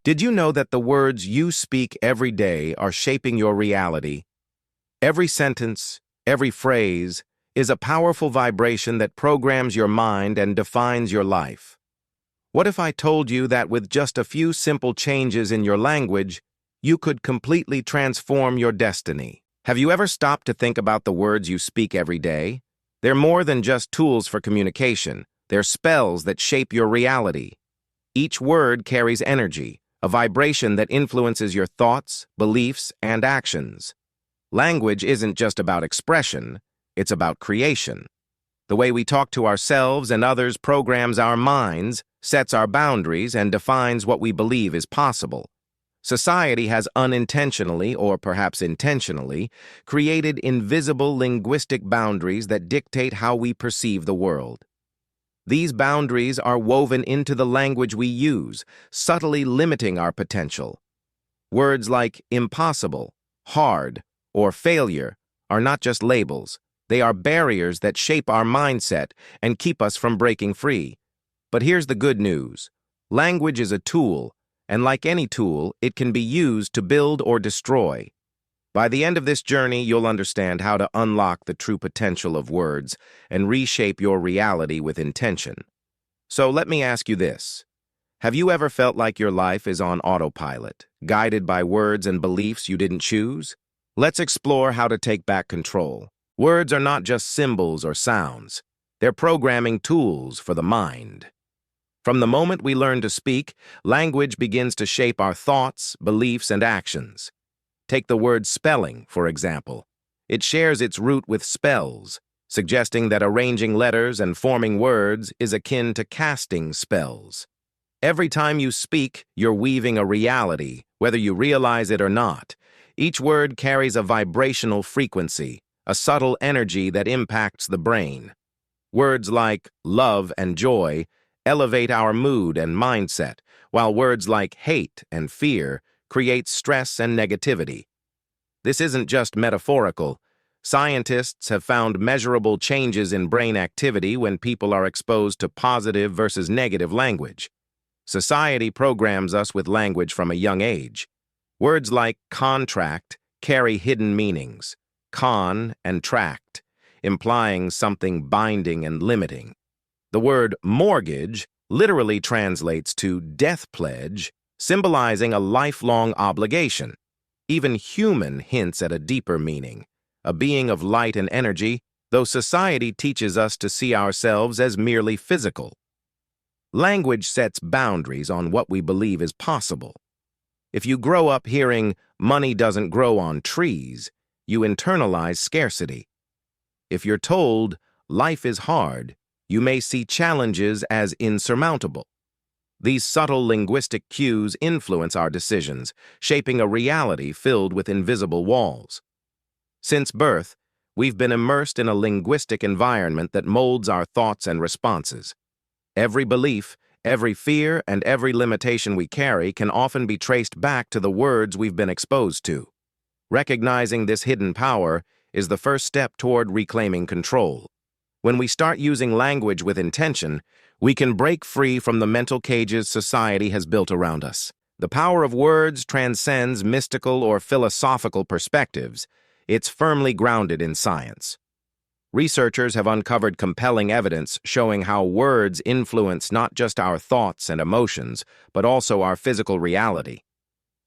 Did you know that the words you speak every day are shaping your reality? Every sentence, every phrase, is a powerful vibration that programs your mind and defines your life. What if I told you that with just a few simple changes in your language, you could completely transform your destiny? Have you ever stopped to think about the words you speak every day? They're more than just tools for communication. They're spells that shape your reality. Each word carries energy, a vibration that influences your thoughts, beliefs, and actions. Language isn't just about expression, it's about creation. The way we talk to ourselves and others programs our minds, sets our boundaries, and defines what we believe is possible. Society has unintentionally, or perhaps intentionally, created invisible linguistic boundaries that dictate how we perceive the world. These boundaries are woven into the language we use, subtly limiting our potential. Words like impossible, hard, or failure are not just labels. They are barriers that shape our mindset and keep us from breaking free. But here's the good news. Language is a tool, and like any tool, it can be used to build or destroy. By the end of this journey, you'll understand how to unlock the true potential of words and reshape your reality with intention. So let me ask you this. Have you ever felt like your life is on autopilot, guided by words and beliefs you didn't choose? Let's explore how to take back control. Words are not just symbols or sounds. They're programming tools for the mind. From the moment we learn to speak, language begins to shape our thoughts, beliefs, and actions. Take the word spelling, for example. It shares its root with spells, suggesting that arranging letters and forming words is akin to casting spells. Every time you speak, you're weaving a reality, whether you realize it or not. Each word carries a vibrational frequency, a subtle energy that impacts the brain. Words like love and joy elevate our mood and mindset, while words like hate and fear create stress and negativity. This isn't just metaphorical. Scientists have found measurable changes in brain activity when people are exposed to positive versus negative language. Society programs us with language from a young age. Words like contract carry hidden meanings, con and tract, implying something binding and limiting. The word mortgage literally translates to death pledge, symbolizing a lifelong obligation. Even human hints at a deeper meaning, a being of light and energy, though society teaches us to see ourselves as merely physical. Language sets boundaries on what we believe is possible. If you grow up hearing, money doesn't grow on trees, you internalize scarcity. If you're told, life is hard, you may see challenges as insurmountable. These subtle linguistic cues influence our decisions, shaping a reality filled with invisible walls. Since birth, we've been immersed in a linguistic environment that molds our thoughts and responses. Every belief, every fear, and every limitation we carry can often be traced back to the words we've been exposed to. Recognizing this hidden power is the first step toward reclaiming control. When we start using language with intention, we can break free from the mental cages society has built around us. The power of words transcends mystical or philosophical perspectives. It's firmly grounded in science. Researchers have uncovered compelling evidence showing how words influence not just our thoughts and emotions, but also our physical reality.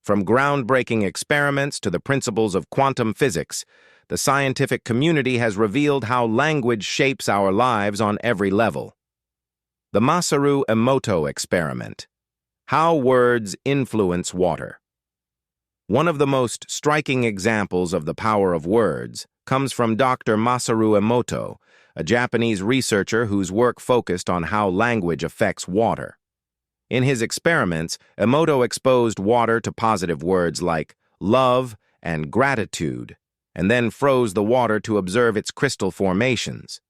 From groundbreaking experiments to the principles of quantum physics, the scientific community has revealed how language shapes our lives on every level. The Masaru Emoto experiment. How words influence water. One of the most striking examples of the power of words comes from Dr. Masaru Emoto, a Japanese researcher whose work focused on how language affects water. In his experiments, Emoto exposed water to positive words like love and gratitude, and then froze the water to observe its crystal formations.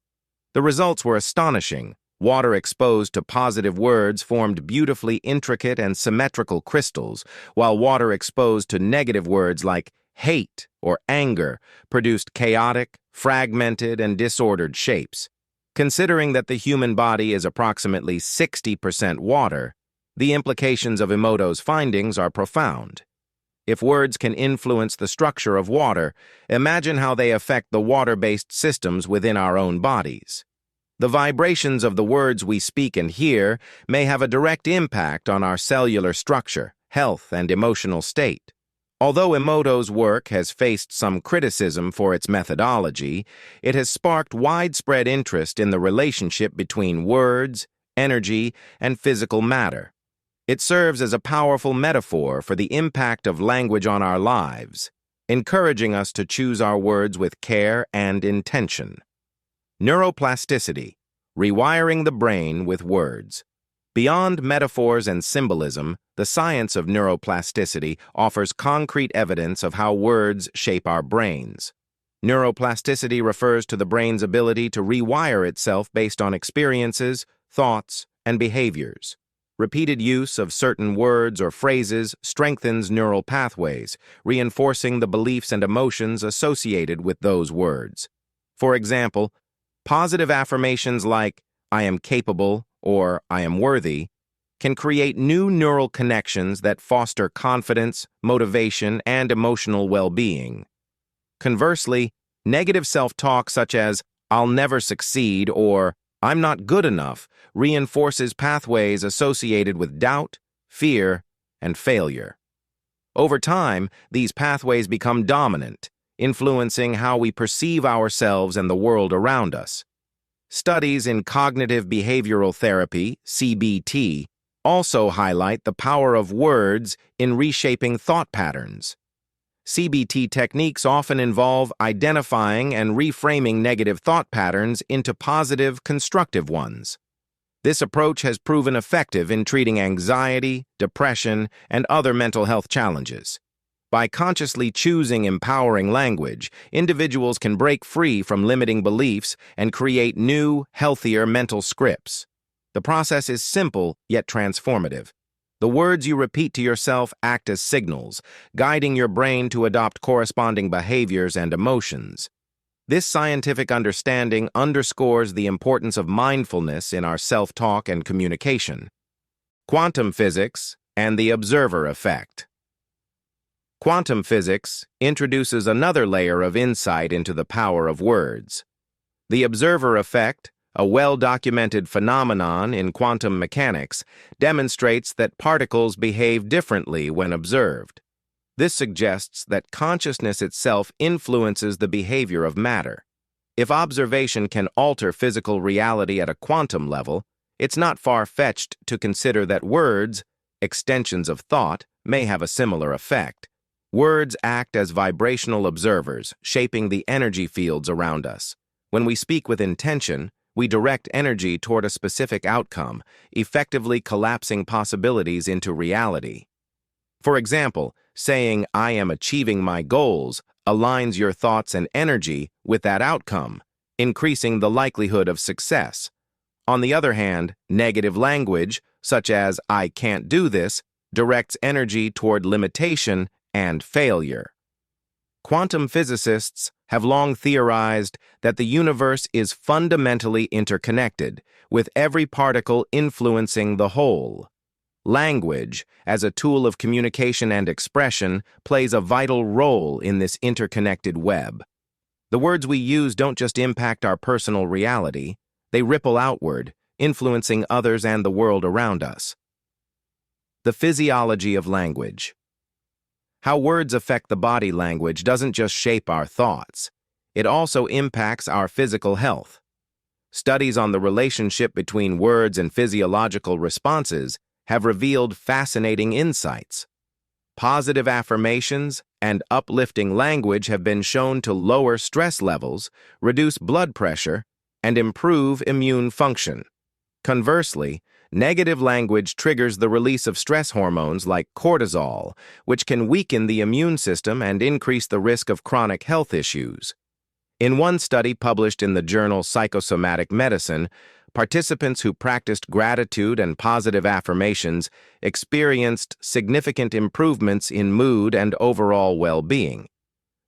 The results were astonishing. Water exposed to positive words formed beautifully intricate and symmetrical crystals, while water exposed to negative words like hate or anger produced chaotic, fragmented, and disordered shapes. Considering that the human body is approximately 60% water, The implications of Emoto's findings are profound. If words can influence the structure of water, imagine how they affect the water-based systems within our own bodies. The vibrations of the words we speak and hear may have a direct impact on our cellular structure, health, and emotional state. Although Emoto's work has faced some criticism for its methodology, it has sparked widespread interest in the relationship between words, energy, and physical matter. It serves as a powerful metaphor for the impact of language on our lives, encouraging us to choose our words with care and intention. Neuroplasticity, rewiring the brain with words. Beyond metaphors and symbolism, the science of neuroplasticity offers concrete evidence of how words shape our brains. Neuroplasticity refers to the brain's ability to rewire itself based on experiences, thoughts, and behaviors. Repeated use of certain words or phrases strengthens neural pathways, reinforcing the beliefs and emotions associated with those words. For example, positive affirmations like, "I am capable," or "I am worthy," can create new neural connections that foster confidence, motivation, and emotional well-being. Conversely, negative self-talk such as, "I'll never succeed," or "I'm not good enough," reinforces pathways associated with doubt, fear, and failure. Over time, these pathways become dominant, influencing how we perceive ourselves and the world around us. Studies in cognitive behavioral therapy, CBT, also highlight the power of words in reshaping thought patterns. CBT techniques often involve identifying and reframing negative thought patterns into positive, constructive ones. This approach has proven effective in treating anxiety, depression, and other mental health challenges. By consciously choosing empowering language, individuals can break free from limiting beliefs and create new, healthier mental scripts. The process is simple yet transformative. The words you repeat to yourself act as signals, guiding your brain to adopt corresponding behaviors and emotions. This scientific understanding underscores the importance of mindfulness in our self-talk and communication. Quantum physics and the observer effect. Quantum physics introduces another layer of insight into the power of words. The observer effect, a well-documented phenomenon in quantum mechanics, demonstrates that particles behave differently when observed. This suggests that consciousness itself influences the behavior of matter. If observation can alter physical reality at a quantum level, it's not far-fetched to consider that words, extensions of thought, may have a similar effect. Words act as vibrational observers, shaping the energy fields around us. When we speak with intention, we direct energy toward a specific outcome, effectively collapsing possibilities into reality. For example, saying, "I am achieving my goals," aligns your thoughts and energy with that outcome, increasing the likelihood of success. On the other hand, negative language, such as "I can't do this," directs energy toward limitation and failure. Quantum physicists have long theorized that the universe is fundamentally interconnected, with every particle influencing the whole. Language, as a tool of communication and expression, plays a vital role in this interconnected web. The words we use don't just impact our personal reality, they ripple outward, influencing others and the world around us. The physiology of language. How words affect the body language doesn't just shape our thoughts, it also impacts our physical health. Studies on the relationship between words and physiological responses have revealed fascinating insights. Positive affirmations and uplifting language have been shown to lower stress levels, reduce blood pressure, and improve immune function. Conversely, negative language triggers the release of stress hormones like cortisol, which can weaken the immune system and increase the risk of chronic health issues. In one study published in the journal Psychosomatic Medicine, participants who practiced gratitude and positive affirmations experienced significant improvements in mood and overall well-being.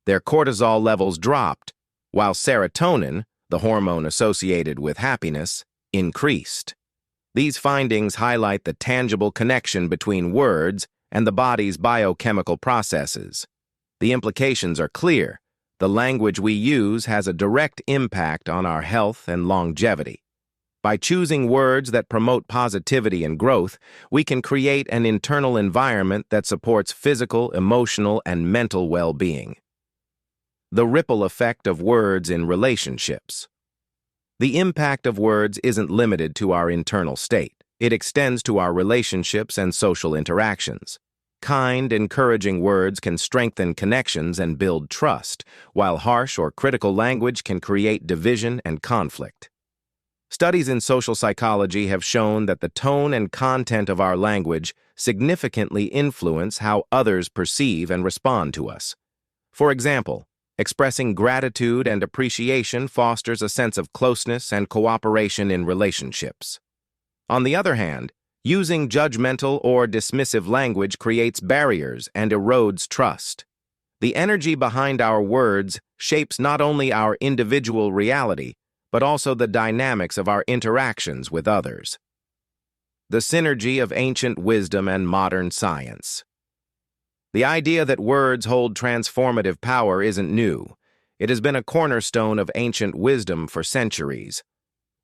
Their cortisol levels dropped, while serotonin, the hormone associated with happiness, increased. These findings highlight the tangible connection between words and the body's biochemical processes. The implications are clear. The language we use has a direct impact on our health and longevity. By choosing words that promote positivity and growth, we can create an internal environment that supports physical, emotional, and mental well-being. The ripple effect of words in relationships. The impact of words isn't limited to our internal state. It extends to our relationships and social interactions. Kind, encouraging words can strengthen connections and build trust, while harsh or critical language can create division and conflict. Studies in social psychology have shown that the tone and content of our language significantly influence how others perceive and respond to us. For example, expressing gratitude and appreciation fosters a sense of closeness and cooperation in relationships. On the other hand, using judgmental or dismissive language creates barriers and erodes trust. The energy behind our words shapes not only our individual reality, but also the dynamics of our interactions with others. The synergy of ancient wisdom and modern science. The idea that words hold transformative power isn't new. It has been a cornerstone of ancient wisdom for centuries.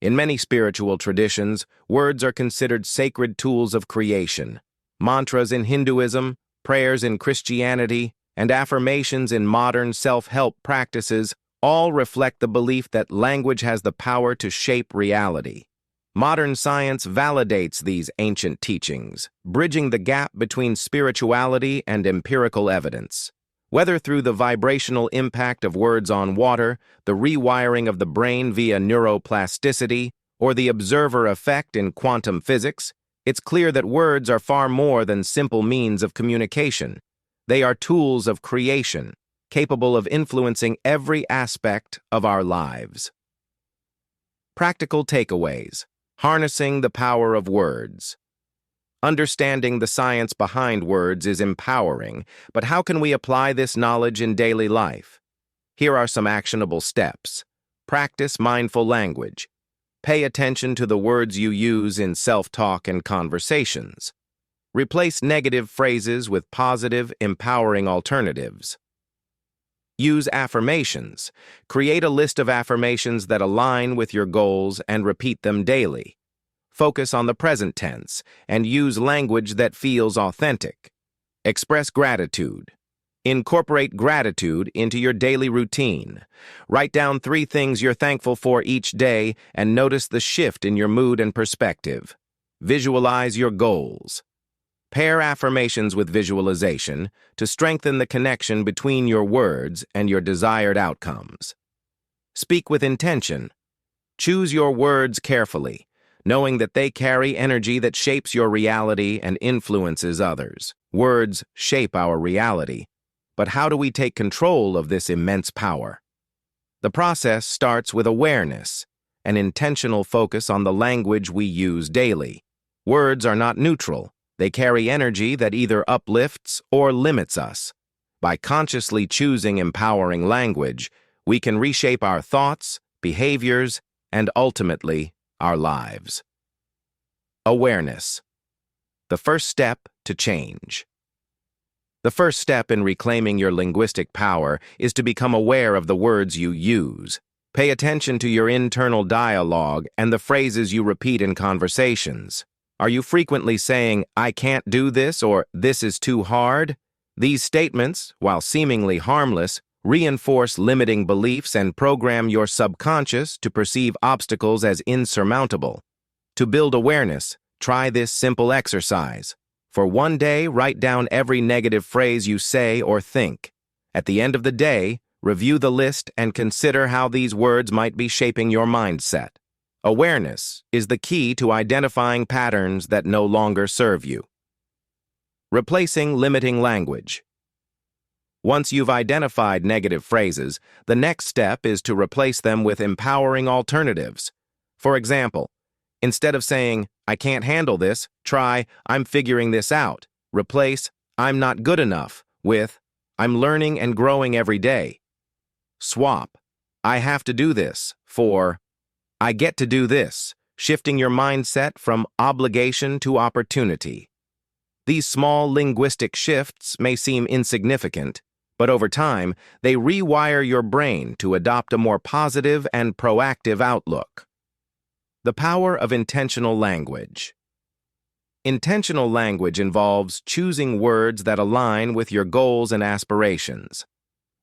In many spiritual traditions, words are considered sacred tools of creation. Mantras in Hinduism, prayers in Christianity, and affirmations in modern self-help practices all reflect the belief that language has the power to shape reality. Modern science validates these ancient teachings, bridging the gap between spirituality and empirical evidence. Whether through the vibrational impact of words on water, the rewiring of the brain via neuroplasticity, or the observer effect in quantum physics, it's clear that words are far more than simple means of communication. They are tools of creation, capable of influencing every aspect of our lives. Practical takeaways. Harnessing the power of words. Understanding the science behind words is empowering, but how can we apply this knowledge in daily life? Here are some actionable steps. Practice mindful language. Pay attention to the words you use in self-talk and conversations. Replace negative phrases with positive, empowering alternatives. Use affirmations. Create a list of affirmations that align with your goals and repeat them daily. Focus on the present tense and use language that feels authentic. Express gratitude. Incorporate gratitude into your daily routine. Write down 3 things you're thankful for each day and notice the shift in your mood and perspective. Visualize your goals. Pair affirmations with visualization to strengthen the connection between your words and your desired outcomes. Speak with intention. Choose your words carefully, knowing that they carry energy that shapes your reality and influences others. Words shape our reality, but how do we take control of this immense power? The process starts with awareness, an intentional focus on the language we use daily. Words are not neutral. They carry energy that either uplifts or limits us. By consciously choosing empowering language, we can reshape our thoughts, behaviors, and ultimately, our lives. Awareness. The first step to change. The first step in reclaiming your linguistic power is to become aware of the words you use. Pay attention to your internal dialogue and the phrases you repeat in conversations. Are you frequently saying, "I can't do this," or "this is too hard"? These statements, while seemingly harmless, reinforce limiting beliefs and program your subconscious to perceive obstacles as insurmountable. To build awareness, try this simple exercise. For one day, write down every negative phrase you say or think. At the end of the day, review the list and consider how these words might be shaping your mindset. Awareness is the key to identifying patterns that no longer serve you. Replacing limiting language. Once you've identified negative phrases, the next step is to replace them with empowering alternatives. For example, instead of saying, "I can't handle this," try, "I'm figuring this out." Replace, "I'm not good enough," with, "I'm learning and growing every day." Swap, "I have to do this," for, "I get to do this," shifting your mindset from obligation to opportunity. These small linguistic shifts may seem insignificant, but over time, they rewire your brain to adopt a more positive and proactive outlook. The power of intentional language. Intentional language involves choosing words that align with your goals and aspirations.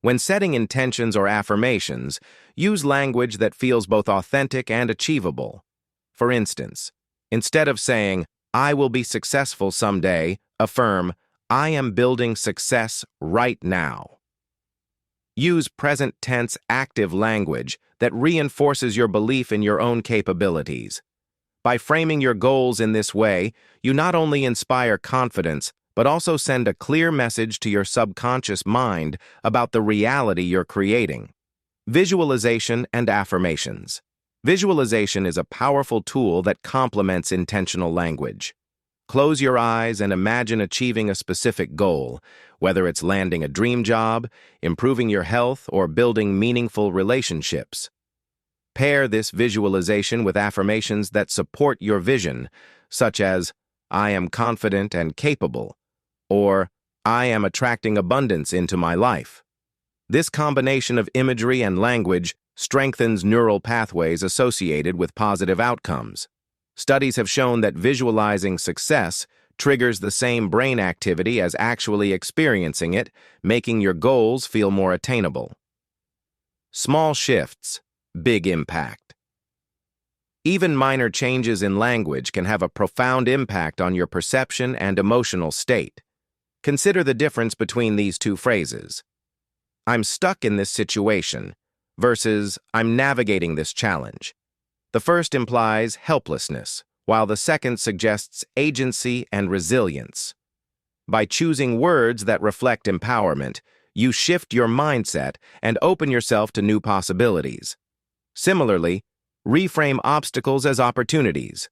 When setting intentions or affirmations, use language that feels both authentic and achievable. For instance, instead of saying, "I will be successful someday," affirm, "I am building success right now." Use present tense active language that reinforces your belief in your own capabilities. By framing your goals in this way, you not only inspire confidence, but also send a clear message to your subconscious mind about the reality you're creating. Visualization and affirmations. Visualization is a powerful tool that complements intentional language. Close your eyes and imagine achieving a specific goal, whether it's landing a dream job, improving your health, or building meaningful relationships. Pair this visualization with affirmations that support your vision, such as, "I am confident and capable," or "I am attracting abundance into my life." This combination of imagery and language strengthens neural pathways associated with positive outcomes. Studies have shown that visualizing success triggers the same brain activity as actually experiencing it, making your goals feel more attainable. Small shifts, big impact. Even minor changes in language can have a profound impact on your perception and emotional state. Consider the difference between these two phrases. "I'm stuck in this situation," versus "I'm navigating this challenge." The first implies helplessness, while the second suggests agency and resilience. By choosing words that reflect empowerment, you shift your mindset and open yourself to new possibilities. Similarly, reframe obstacles as opportunities.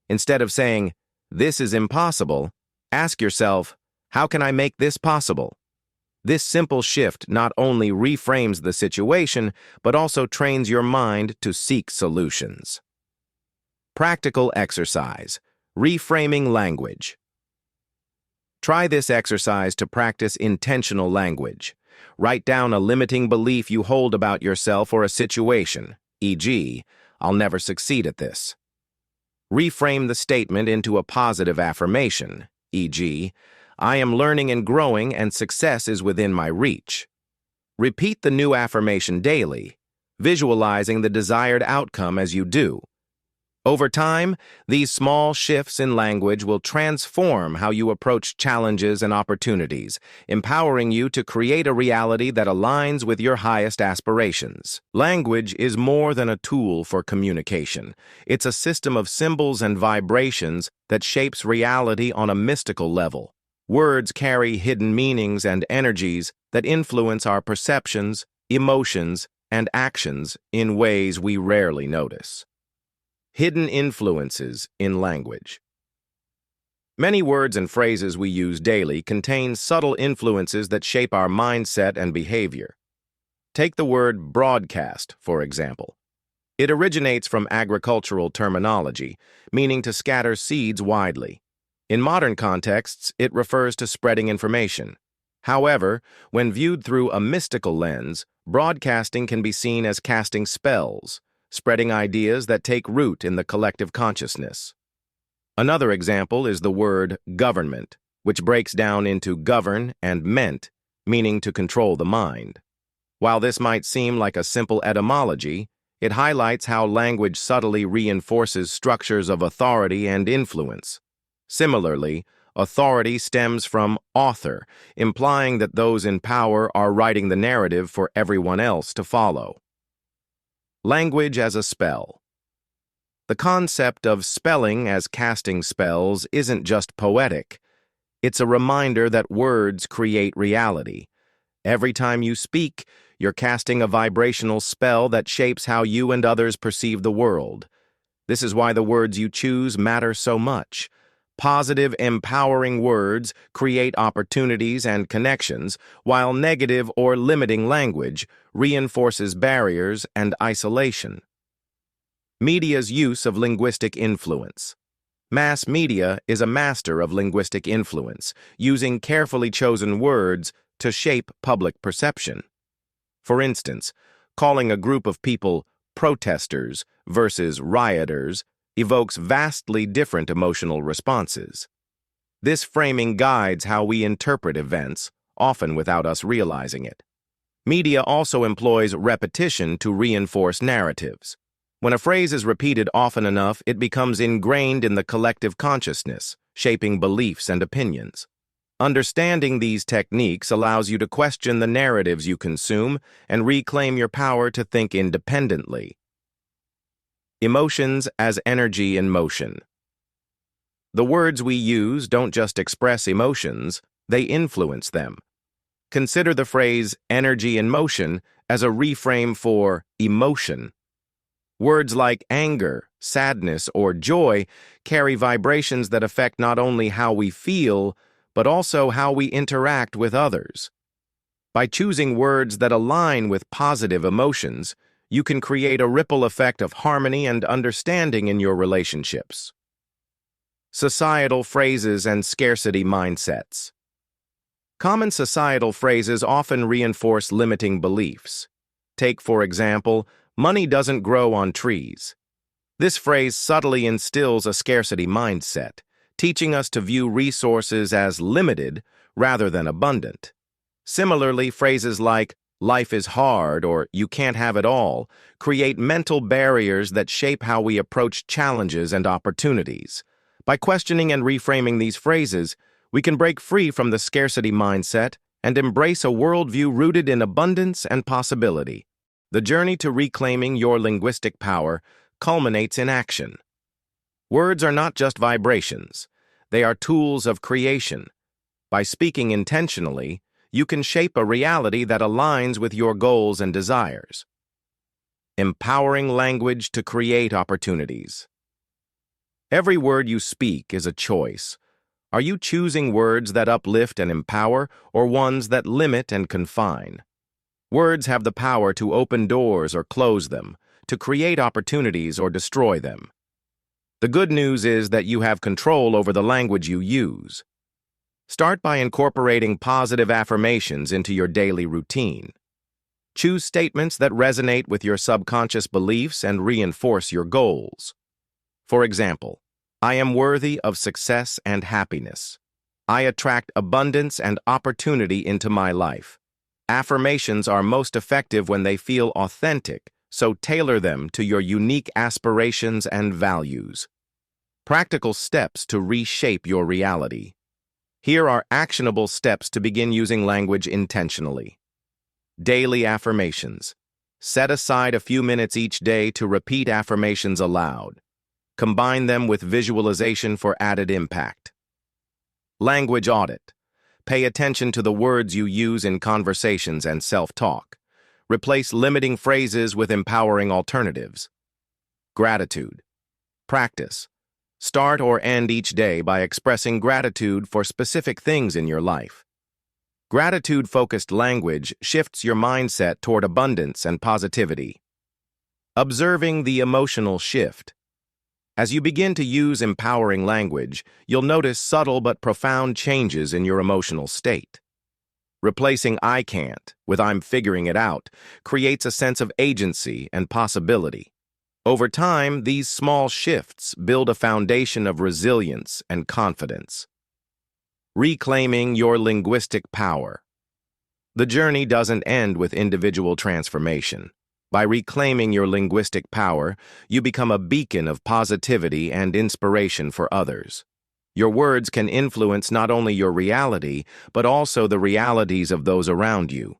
Instead of saying, "This is impossible," ask yourself, "How can I make this possible?" This simple shift not only reframes the situation, but also trains your mind to seek solutions. Practical exercise, reframing language. Try this exercise to practice intentional language. Write down a limiting belief you hold about yourself or a situation, e.g., "I'll never succeed at this." Reframe the statement into a positive affirmation, e.g., "I am learning and growing and success is within my reach." Repeat the new affirmation daily, visualizing the desired outcome as you do. Over time, these small shifts in language will transform how you approach challenges and opportunities, empowering you to create a reality that aligns with your highest aspirations. Language is more than a tool for communication. It's a system of symbols and vibrations that shapes reality on a mystical level. Words carry hidden meanings and energies that influence our perceptions, emotions, and actions in ways we rarely notice. Hidden influences in language. Many words and phrases we use daily contain subtle influences that shape our mindset and behavior. Take the word broadcast, for example. It originates from agricultural terminology, meaning to scatter seeds widely. In modern contexts, it refers to spreading information. However, when viewed through a mystical lens, broadcasting can be seen as casting spells, spreading ideas that take root in the collective consciousness. Another example is the word government, which breaks down into govern and ment, meaning to control the mind. While this might seem like a simple etymology, it highlights how language subtly reinforces structures of authority and influence. Similarly, authority stems from author, implying that those in power are writing the narrative for everyone else to follow. Language as a spell. The concept of spelling as casting spells isn't just poetic. It's a reminder that words create reality. Every time you speak, you're casting a vibrational spell that shapes how you and others perceive the world. This is why the words you choose matter so much. Positive, empowering words create opportunities and connections, while negative or limiting language reinforces barriers and isolation. Media's use of linguistic influence. Mass media is a master of linguistic influence, using carefully chosen words to shape public perception. For instance, calling a group of people protesters versus rioters evokes vastly different emotional responses. This framing guides how we interpret events, often without us realizing it. Media also employs repetition to reinforce narratives. When a phrase is repeated often enough, it becomes ingrained in the collective consciousness, shaping beliefs and opinions. Understanding these techniques allows you to question the narratives you consume and reclaim your power to think independently. Emotions as energy in motion. The words we use don't just express emotions, they influence them. Consider the phrase energy in motion as a reframe for emotion. Words like anger, sadness, or joy carry vibrations that affect not only how we feel, but also how we interact with others. By choosing words that align with positive emotions, you can create a ripple effect of harmony and understanding in your relationships. Societal phrases and scarcity mindsets. Common societal phrases often reinforce limiting beliefs. Take, for example, money doesn't grow on trees. This phrase subtly instills a scarcity mindset, teaching us to view resources as limited rather than abundant. Similarly, phrases like, life is hard or you can't have it all, create mental barriers that shape how we approach challenges and opportunities. By questioning and reframing these phrases, we can break free from the scarcity mindset and embrace a worldview rooted in abundance and possibility. The journey to reclaiming your linguistic power culminates in action. Words are not just vibrations, they are tools of creation. By speaking intentionally, you can shape a reality that aligns with your goals and desires. Empowering language to create opportunities. Every word you speak is a choice. Are you choosing words that uplift and empower, or ones that limit and confine? Words have the power to open doors or close them, to create opportunities or destroy them. The good news is that you have control over the language you use. Start by incorporating positive affirmations into your daily routine. Choose statements that resonate with your subconscious beliefs and reinforce your goals. For example, I am worthy of success and happiness. I attract abundance and opportunity into my life. Affirmations are most effective when they feel authentic, so tailor them to your unique aspirations and values. Practical steps to reshape your reality. Here are actionable steps to begin using language intentionally. Daily affirmations. Set aside a few minutes each day to repeat affirmations aloud. Combine them with visualization for added impact. Language audit. Pay attention to the words you use in conversations and self-talk. Replace limiting phrases with empowering alternatives. Gratitude. Practice. Start or end each day by expressing gratitude for specific things in your life. Gratitude-focused language shifts your mindset toward abundance and positivity. Observing the emotional shift. As you begin to use empowering language, you'll notice subtle but profound changes in your emotional state. Replacing I can't with I'm figuring it out creates a sense of agency and possibility. Over time, these small shifts build a foundation of resilience and confidence. Reclaiming your linguistic power. The journey doesn't end with individual transformation. By reclaiming your linguistic power, you become a beacon of positivity and inspiration for others. Your words can influence not only your reality, but also the realities of those around you.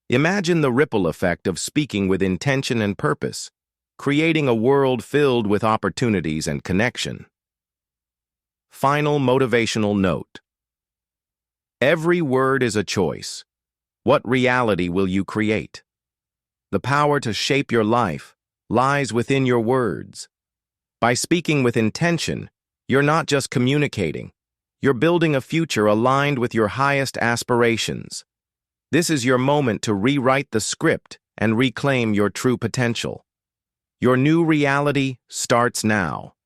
Imagine the ripple effect of speaking with intention and purpose, creating a world filled with opportunities and connection. Final motivational note. Every word is a choice. What reality will you create? The power to shape your life lies within your words. By speaking with intention, you're not just communicating, you're building a future aligned with your highest aspirations. This is your moment to rewrite the script and reclaim your true potential. Your new reality starts now.